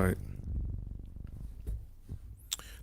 right.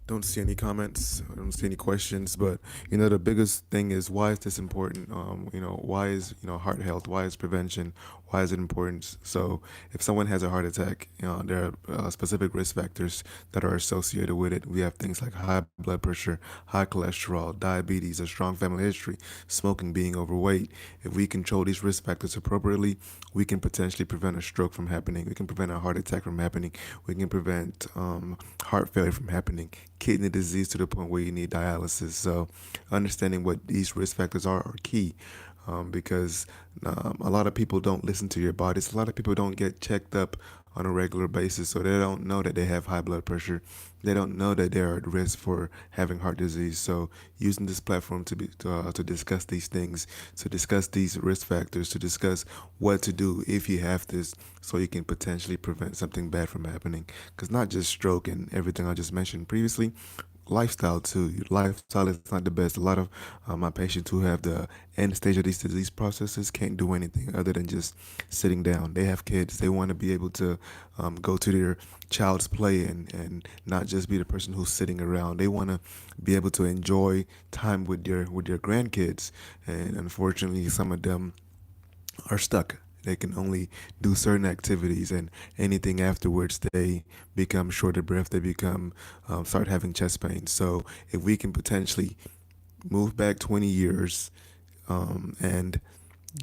Don't see any comments. I don't see any questions. But the biggest thing is, why is this important? Why is heart health? Why is prevention? Why is it important? So if someone has a heart attack, there are specific risk factors that are associated with it. We have things like high blood pressure, high cholesterol, diabetes, a strong family history, smoking, being overweight. If we control these risk factors appropriately, we can potentially prevent a stroke from happening. We can prevent a heart attack from happening. We can prevent heart failure from happening, kidney disease to the point where you need dialysis. So, understanding what these risk factors are key, because a lot of people don't listen to your bodies. A lot of people don't get checked up on a regular basis, so they don't know that they have high blood pressure. They don't know that they're at risk for having heart disease. So, using this platform to discuss these things, to discuss these risk factors, to discuss what to do if you have this, so you can potentially prevent something bad from happening. Because not just stroke and everything I just mentioned previously, lifestyle too. Your lifestyle is not the best. A lot of my patients who have the end stage of these disease processes can't do anything other than just sitting down. They have kids. They want to be able to go to their child's play and not just be the person who's sitting around. They want to be able to enjoy time with their grandkids. And unfortunately, some of them are stuck. They can only do certain activities, and anything afterwards, they become short of breath. They become start having chest pain. So, if we can potentially move back 20 years and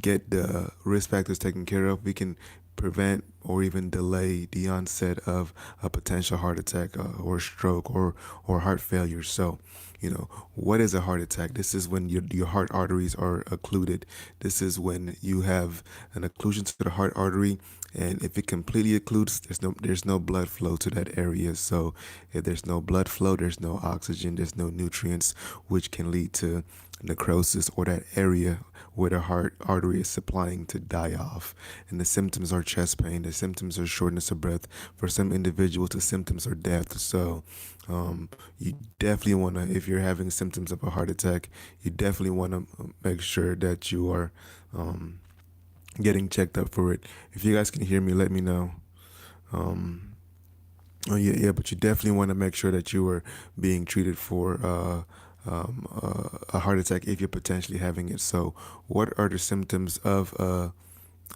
get the risk factors taken care of, we can prevent or even delay the onset of a potential heart attack or stroke or heart failure. So, what is a heart attack? This is when your heart arteries are occluded. This is when you have an occlusion to the heart artery, and if it completely occludes, there's no blood flow to that area. So if there's no blood flow, there's no oxygen, there's no nutrients, which can lead to necrosis, or that area where the heart artery is supplying to die off. And the symptoms are chest pain. The symptoms are shortness of breath. For some individuals, the symptoms are death. So you definitely want to, if you're having symptoms of a heart attack, you definitely want to make sure that you are getting checked up for it. If you guys can hear me, let me know. Um, oh yeah, but you definitely want to make sure that you are being treated for a heart attack if you're potentially having it. So, what are the symptoms of a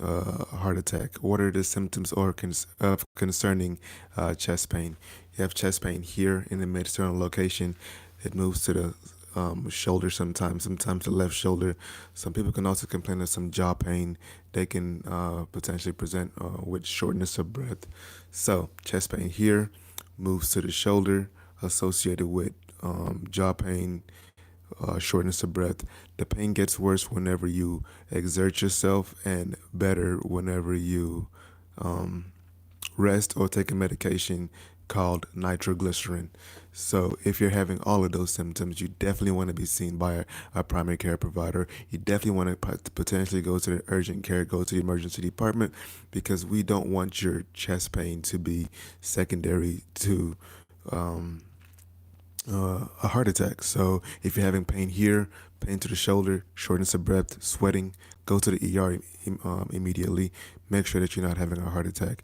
heart attack? What are the symptoms of concerning chest pain? You have chest pain here in the mid-sternal location. It moves to the shoulder sometimes the left shoulder. Some people can also complain of some jaw pain. They can potentially present with shortness of breath. So, chest pain here moves to the shoulder, associated with jaw pain, shortness of breath. The pain gets worse whenever you exert yourself, and better whenever you rest or take a medication called nitroglycerin. So, if you're having all of those symptoms, you definitely want to be seen by a primary care provider. You definitely want to potentially go to the urgent care, go to the emergency department, because we don't want your chest pain to be secondary to a heart attack. So if you're having pain here, pain to the shoulder, shortness of breath, sweating, go to the ER immediately. Make sure that you're not having a heart attack.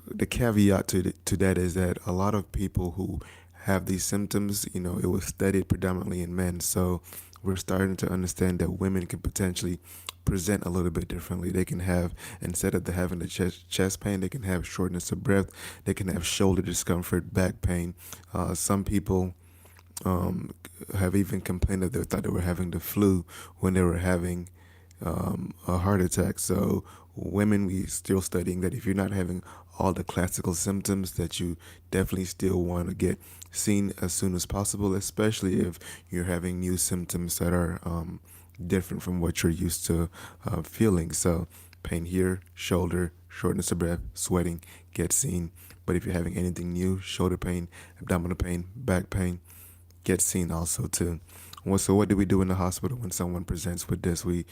The caveat to that is that a lot of people who have these symptoms, it was studied predominantly in men. So we're starting to understand that women can potentially present a little bit differently. They can have, instead of having the chest pain, they can have shortness of breath. They can have shoulder discomfort, back pain. Some people um, have even complained that they thought they were having the flu when they were having a heart attack. So women, we still studying that if you're not having all the classical symptoms, that you definitely still want to get seen as soon as possible, especially if you're having new symptoms that are different from what you're used to feeling. So pain here, shoulder, shortness of breath, sweating, get seen. But if you're having anything new, shoulder pain, abdominal pain, back pain, get seen also too. Well, so what do we do in the hospital when someone presents with this? We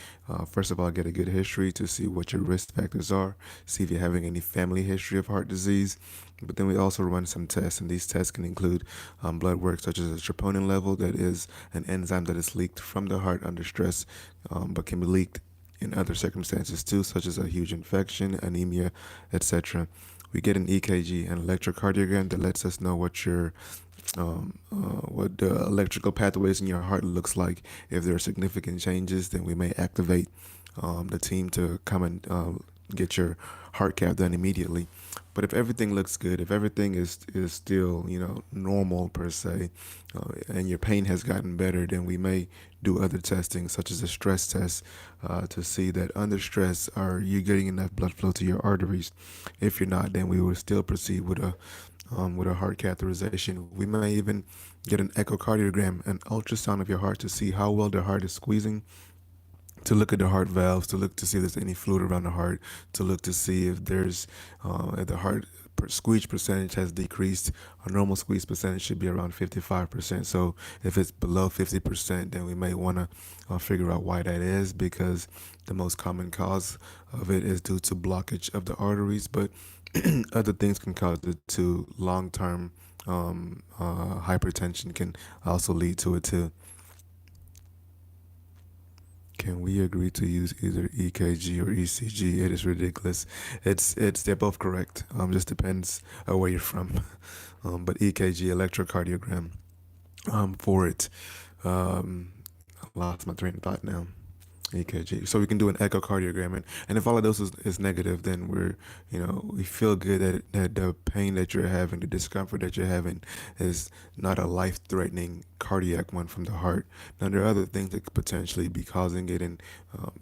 first of all get a good history to see what your risk factors are, see if you're having any family history of heart disease. But then we also run some tests, and these tests can include blood work such as a troponin level, that is an enzyme that is leaked from the heart under stress, but can be leaked in other circumstances too, such as a huge infection, anemia, etc. we get an EKG, an electrocardiogram that lets us know what the electrical pathways in your heart looks like. If there are significant changes, then we may activate the team to come and get your heart cath done immediately. But if everything looks good, if everything is still normal per se, and your pain has gotten better, then we may do other testing such as a stress test to see that under stress are you getting enough blood flow to your arteries. If you're not, then we will still proceed with a heart catheterization. We may even get an echocardiogram, an ultrasound of your heart to see how well the heart is squeezing, to look at the heart valves, to look to see if there's any fluid around the heart, to look to see if the heart squeeze percentage has decreased. A normal squeeze percentage should be around 55%. So if it's below 50%, then we may want to figure out why that is, because the most common cause of it is due to blockage of the arteries, but other things can cause it to long-term hypertension can also lead to it too. Can we agree to use either EKG or ECG? It is ridiculous. It's they're both correct. Just depends where you're from. But EKG, electrocardiogram, for it. Um, I lost my train of thought now. EKG. So we can do an echocardiogram, and if all of those is negative, then we feel good that the pain that you're having, the discomfort that you're having, is not a life-threatening cardiac one from the heart. Now there are other things that could potentially be causing it, and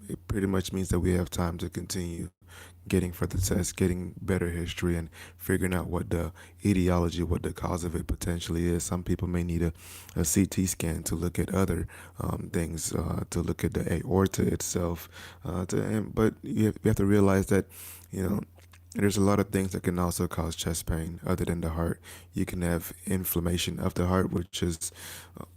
it pretty much means that we have time to continue getting further tests, getting better history, and figuring out what the etiology, what the cause of it potentially is. Some people may need a CT scan to look at other things, to look at the aorta itself. But you have to realize that, you know, there's a lot of things that can also cause chest pain other than the heart. You can have inflammation of the heart, which is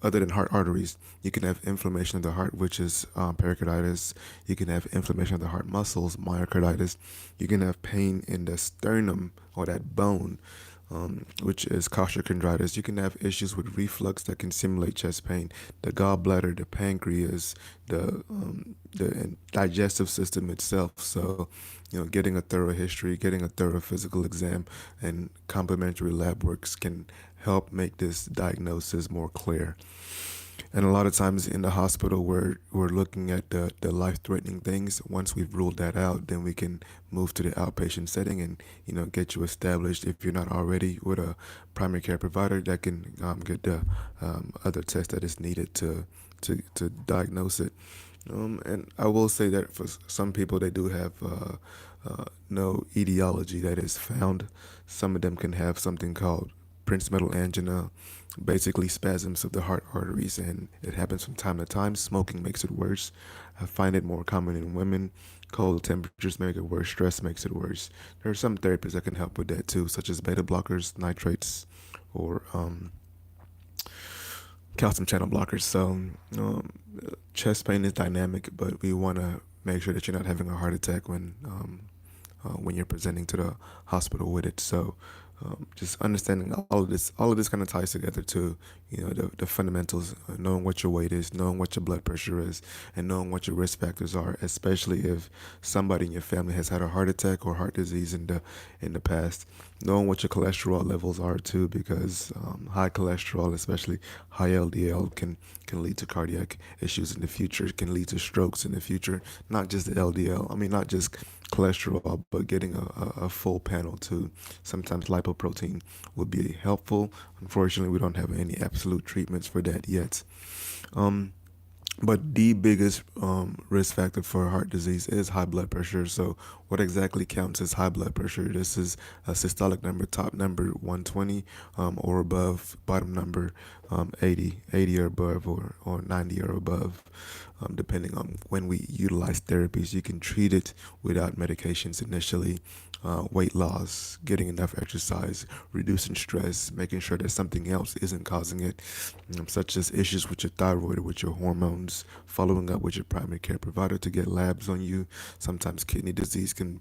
other than heart arteries. You can have inflammation of the heart, which is pericarditis. You can have inflammation of the heart muscles, myocarditis. You can have pain in the sternum or that bone, which is costochondritis. You can have issues with reflux that can simulate chest pain. The gallbladder, the pancreas, the digestive system itself. So, getting a thorough history, getting a thorough physical exam, and complementary lab works can help make this diagnosis more clear. And a lot of times in the hospital, we're looking at the life threatening things. Once we've ruled that out, then we can move to the outpatient setting and get you established if you're not already with a primary care provider that can get the other test that is needed to diagnose it. And I will say that for some people, they do have no etiology that is found. Some of them can have something called Prince metal angina, basically spasms of the heart arteries, and it happens from time to time. Smoking makes it worse. I find it more common in women. Cold temperatures make it worse. Stress makes it worse. There are some therapies that can help with that too, such as beta blockers, nitrates, or calcium channel blockers. So, chest pain is dynamic, but we want to make sure that you're not having a heart attack when you're presenting to the hospital with it. So, just understanding all of this kind of ties together to the fundamentals, knowing what your weight is, knowing what your blood pressure is, and knowing what your risk factors are, especially if somebody in your family has had a heart attack or heart disease in the past. Knowing what your cholesterol levels are too, because high cholesterol, especially high LDL, can lead to cardiac issues in the future, can lead to strokes in the future. Not just the LDL, I mean, not just cholesterol, but getting a full panel too. Sometimes lipoprotein would be helpful. Unfortunately, we don't have any absolute treatments for that yet. Um, but the biggest risk factor for heart disease is high blood pressure. So, what exactly counts as high blood pressure? This is a systolic number, top number 120 or above, bottom number 80 or above, or 90 or above, depending on when we utilize therapies. You can treat it without medications initially. Weight loss, getting enough exercise, reducing stress, making sure that something else isn't causing it, such as issues with your thyroid or with your hormones, following up with your primary care provider to get labs on you. Sometimes kidney disease can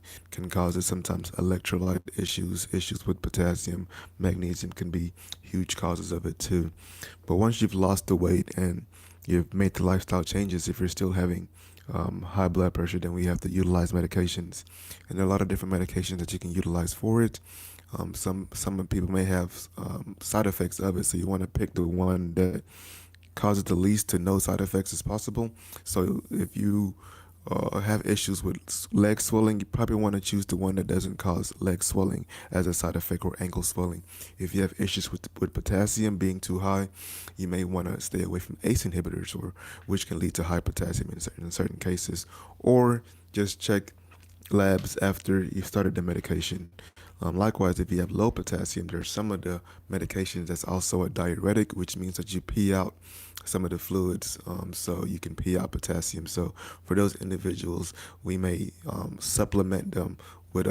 cause it. Sometimes electrolyte issues with potassium, magnesium can be huge causes of it too. But once you've lost the weight and you've made the lifestyle changes, if you're still having high blood pressure, then we have to utilize medications. And there are a lot of different medications that you can utilize for it. Some people may have side effects of it, so you want to pick the one that causes the least to no side effects as possible. So if you have issues with leg swelling, you probably want to choose the one that doesn't cause leg swelling as a side effect or ankle swelling. If you have issues with potassium being too high, you may want to stay away from ACE inhibitors, or which can lead to high potassium in certain cases, or just check labs after you've started the medication. Likewise, if you have low potassium, there's some of the medications that's also a diuretic, which means that you pee out some of the fluids, so you can pee out potassium. So for those individuals, we may supplement them with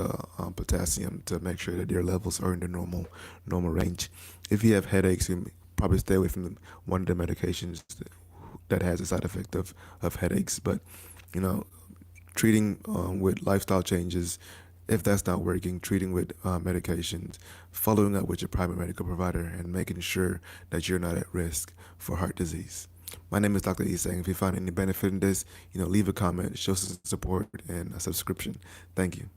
potassium to make sure that their levels are in the normal range. If you have headaches, you probably stay away from one of the medications that has a side effect of headaches. But you know, treating with lifestyle changes, if that's not working, treating with medications, following up with your private medical provider, and making sure that you're not at risk for heart disease. My name is Dr. Isang. If you find any benefit in this, leave a comment, show some support, and a subscription. Thank you.